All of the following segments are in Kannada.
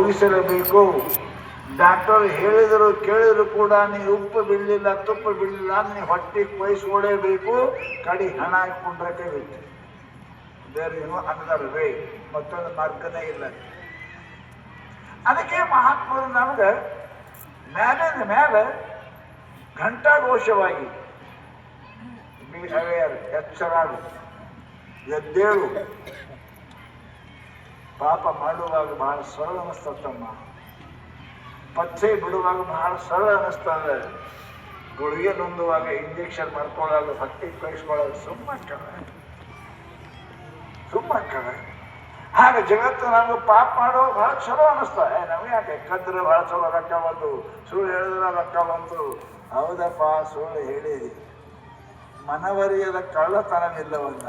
ಮುಗಿಸಲೇಬೇಕು. ಡಾಕ್ಟರ್ ಹೇಳಿದರು ಕೇಳಿದ್ರು ಕೂಡ ನೀ ಉಪ್ಪು ಬಿಡಲಿಲ್ಲ ತುಪ್ಪ ಬಿಡಲಿಲ್ಲ ನೀ ಹೊಟ್ಟೆ ಕೊಯ್ಸ್ಕೊಡೇಬೇಕು. ಕಡಿ ಹಣ ಹಾಕೊಂಡ್ರಕ್ಕೆ ಬೇಕು. ಬೇರೆ ಏನೋ ಅನ್ನದಾರವೇ ಮತ್ತೊಂದು ಮಾರ್ಗನೇ ಇಲ್ಲ. ಅದಕ್ಕೆ ಮಹಾತ್ಮರು ನಮ್ಗೆ ಮೇಲಿನ ಮೇಲೆ ಘಂಟಾಘೋಷವಾಗಿ ಬಿ ಅವೇರ್, ಎಚ್ಚರಾಗು, ಎದ್ದೇಳು. ಪಾಪ ಮಾಡುವಾಗ ಬಹಳ ಸರಳ ಅನಿಸ್ತಮ್ಮ, ಪಚ್ಚೆ ಬಿಡುವಾಗ ಬಹಳ ಸರಳ ಅನಿಸ್ತದೆ. ಗುಳಿಗೆ ನೊಂದುವಾಗ ಇಂಜೆಕ್ಷನ್ ಮಾಡ್ಕೊಳ್ಳೋದು, ಹೊಟ್ಟೆ ಕಳಿಸ್ಕೊಳ್ಳೋದು ಸುಮ್ಮನೆ ಹಾಗೆ ಜಗತ್ತು ನಮ್ಗೆ ಪಾಪ ಮಾಡೋ ಬಹಳ ಚಲೋ ಅನಿಸ್ತದೆ. ನಮ್ಗೆ ಯಾಕೆ ಕದ್ರೆ ಬಹಳ ಚಲೋ ರೊಕ್ಕ ಬಂತು, ಸುಳ್ಳು ಹೇಳಿದ್ರೆ ರೊಕ್ಕ ಬಂತು. ಹೌದಪ್ಪ, ಸುಳ್ಳು ಹೇಳಿದಿ. ಮನವರಿಯದ ಕಳ್ಳತನವಿಲ್ಲವಲ್ಲ.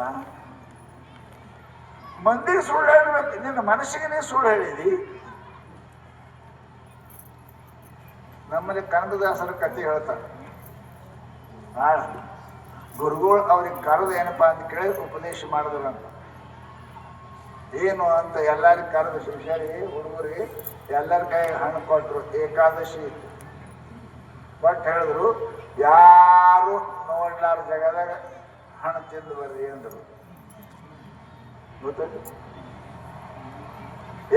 ಮಂದಿ ಸುಳ್ಳು ಹೇಳ್ಬೇಕು, ನಿನ್ನ ಮನಸ್ಸಿಗೆ ನೀ ಸುಳ್ಳು ಹೇಳಿದಿ. ನಮ್ಮಲ್ಲಿ ಕನಕದಾಸರ ಕಥೆ ಹೇಳ್ತಾರೆ. ಗುರುಗಳು ಅವ್ರಿಗೆ ಕರೆದು ಏನಪ್ಪಾ ಅಂತ ಕೇಳಿ ಉಪದೇಶ ಮಾಡಿದ್ರಂತ. ಏನು ಅಂತ ಎಲ್ಲರಿಗೂ ಕರೆದು ಶಿಷ್ಯರಿ ಹುಡುಗರಿಗೆ ಎಲ್ಲರ ಕೈ ಹಣ್ಣು ಕೊಟ್ಟರು. ಏಕಾದಶಿ ಬಟ್ ಹೇಳಿದ್ರು, ಯಾರು ನೋಡ್ಲಾರ ಜಾಗದಾಗ ಹಣ್ಣು ತಿಂದು ಬರ್ರಿ ಅಂದರು. ಗೊತ್ತಾಯ್ತು?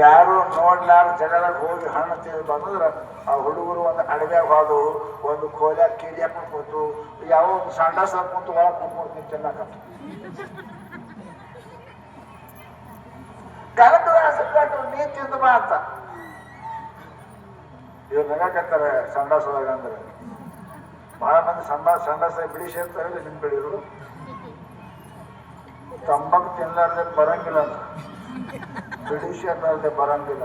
ಯಾರು ನೋಡ್ಲಾರ ಜಾಗದಾಗ ಹೋಗಿ ಹಣ್ಣು ತಿಂದು ಬಂದ್ರೆ ಆ ಹುಡುಗರು ಒಂದು ಅಡವ್ಯಾಗ ಹೋದು, ಒಂದು ಕೋಲ್ಯಾಗ ಕೀಡ್ಯಾಕ ಕೂತು, ಯಾವ ಒಂದು ಸಂಡಾಸ ಕುಂತು ಒಳಗೆ ಕುಂತ್ಕೊಂಡು ತಿನ್ನಕತ್ತ. ಕನಕದಾಸ ಕೊಟ್ಟರು, ನೀ ತಿಂದು ಬಾ ಅಂತ. ಇವ್ರು ನಗಾಕತ್ತಾರೆ ಸಂಡಾಸದಾಗ. ಅಂದ್ರೆ ಬಹಳ ಮಂದಿ ಸಂಡಾಸ ಬಿಡಿ ಸೇರ್ತಾರೆ. ನಿಮ್ ಬೆಳಿರು ತಂಬಾಕು ತಿನ್ಲಾರ್ದೆ ಬರಂಗಿಲ್ಲ ಅಂತ, ಬಿಡಿ ಸೇರ್ಲಾರ್ದೆ ಬರಂಗಿಲ್ಲ.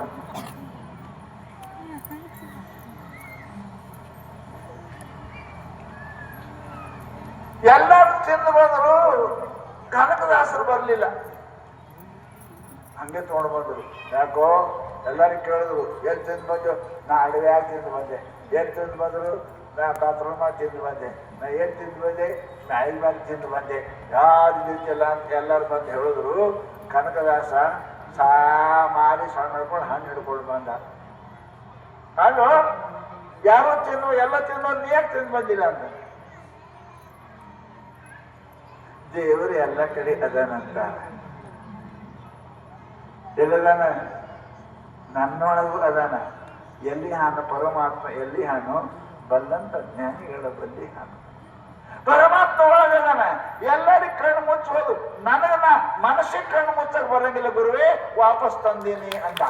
ಎಲ್ಲರೂ ತಿಂದು ಬಂದರು, ಕನಕದಾಸರು ಬರ್ಲಿಲ್ಲ. ಹಂಗೆ ತಗೊಂಡು ಬಂದರು. ಯಾಕೋ ಎಲ್ಲರಿಗೂ ಕೇಳಿದ್ರು, ಎಲ್ಲಿ ತಿಂದು ಬಂದು? ನಾ ಅಡವ್ಯಾಗ ತಿಂದು ಬಂದೆ. ಎಲ್ಲಿ ತಿಂದು ಬಂದರು? ನಾ ಬಾತ್ರೂಮ್ ತಿಂದು ಬಂದೆ. ನಾ ಏನ್ ತಿಂದು ಬಂದೆ? ನಾ ಮ್ಯಾಗ ತಿಂದು ಬಂದೆ. ಯಾರು ತಿಂತಿಲ್ಲ ಅಂತ ಎಲ್ಲರೂ ಬಂದು ಹೇಳಿದ್ರು. ಕನಕದಾಸ ಮಾರಿ ಸಣ್ಣ ಹಿಡ್ಕೊಂಡು ಹಣ್ಣು ಹಿಡ್ಕೊಂಡು ಬಂದ. ಹಣ್ಣು ಯಾರೋ ತಿನ್ನು, ಎಲ್ಲ ತಿನ್ನೋ, ನೀ ಯಾಕೆ ತಿಂದು ಬಂದಿಲ್ಲ ಅಂತ. ದೇವರು ಎಲ್ಲ ಕಡೆ ಅದಾನಂತ. ಎಲ್ಲದಾನ? ನನ್ನೊಳಗೂ ಅದಾನ. ಎಲ್ಲಿ ಹಾನು ಪರಮಾತ್ಮ, ಎಲ್ಲಿ ಹಾನು ಬಲ್ಲಂತ ಜ್ಞಾನಿಗಳ ಬಲ್ಲಿ ಹಾನು. ಪರಮಾತ್ಮ ಒಳಗದಾನ. ಎಲ್ಲರಿಗೂ ಕಣ್ಣು ಮುಚ್ಚೋದು. ನನಗನ್ನ ಮನಸ್ಸಿಗೆ ಕಣ್ಣು ಮುಚ್ಚಕ್ ಬರಂಗಿಲ್ಲ ಗುರುವೇ, ವಾಪಸ್ ತಂದೀನಿ ಅಂದ.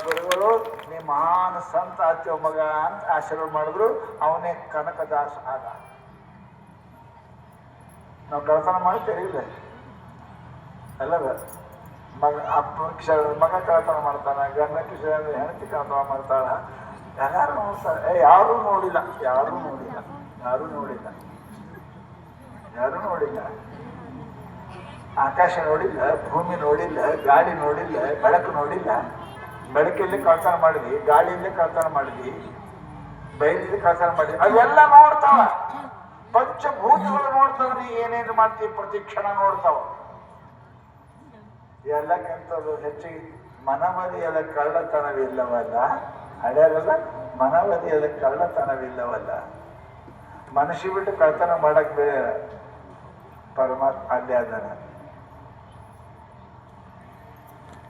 ಗುರುಗಳು ನೀ ಮಹಾನ್ ಸಂತ ಆಚೋ ಮಗ ಅಂತ ಆಶೀರ್ವಾದ ಮಾಡಿದ್ರು. ಅವನೇ ಕನಕದಾಸ ಆದ. ನಾವು ಕಳ್ತನ ಮಾಡ್ತೇವೆ ಇಲ್ಲ ಎಲ್ಲದ. ಮಗ ಕಳ್ತನ ಮಾಡ್ತಾನ, ಗಂಡ ಕಿಶೋರ ಹೆಂಡತಿ ಕಳ್ತನ ಮಾಡ್ತಾಳ. ಎಲ್ಲಾರು ನೋಡ್ತಾರೆ. ಯಾರೂ ನೋಡಿಲ್ಲ, ಯಾರೂ ನೋಡಿಲ್ಲ, ಯಾರೂ ನೋಡಿಲ್ಲ, ಯಾರೂ ನೋಡಿಲ್ಲ. ಆಕಾಶ ನೋಡಿಲ್ಲ, ಭೂಮಿ ನೋಡಿಲ್ಲ, ಗಾಳಿ ನೋಡಿಲ್ಲ, ಬೆಳಕು ನೋಡಿಲ್ಲ. ಬೆಳಕಲ್ಲಿ ಕಳ್ತನ ಮಾಡಿದ್ವಿ, ಗಾಳಿಯಿಂದ ಕಳ್ತನ ಮಾಡಿದ್ವಿ, ಬಯಲಿಂದ ಕಳ್ತನ ಮಾಡಿದ್ವಿ. ಅವೆಲ್ಲ ನೋಡ್ತಾವ. ಪಂಚಭೂತಗಳು ನೋಡ್ತಾವ. ನೀ ಏನೇನು ಮಾಡ್ತೀವಿ ಪ್ರತಿ ಕ್ಷಣ ನೋಡ್ತಾವ. ಎಲ್ಲಕ್ಕಿಂತಲೂ ಹೆಚ್ಚಿಗೆ ಮನಮರಿಯದ ಕಳ್ಳತನವಿಲ್ಲವಲ್ಲ. ಹಳೆಯರಲ್ಲ, ಮನವರಿಯದ ಕಳ್ಳತನವಿಲ್ಲವಲ್ಲ. ಮನಸ್ಸು ಬಿಟ್ಟು ಕಳ್ತನ ಮಾಡಕ್ ಬೇರೆ. ಪರಮಾತ್ಮ ಅಲ್ಲೇ ಅದನ.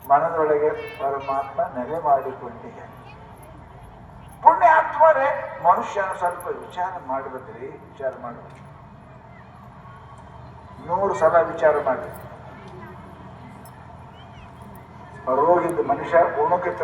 ಮನದೊಳಗೆ ಪರಮಾತ್ಮ ನೆಲೆ ಮಾಡಿಕೊಂಡಿದೆ. ಪುಣ್ಯಾತ್ಮರೇ ಮನುಷ್ಯನ ಸ್ವಲ್ಪ ವಿಚಾರ ಮಾಡ್ಬೇಕ್ರಿ. ವಿಚಾರ ಮಾಡ್ಬೇಕು. 100 ಸಲ ವಿಚಾರ ಮಾಡಿ. ರೋಗಿದ್ದ ಮನುಷ್ಯ ಉಣಕ್ಕೆ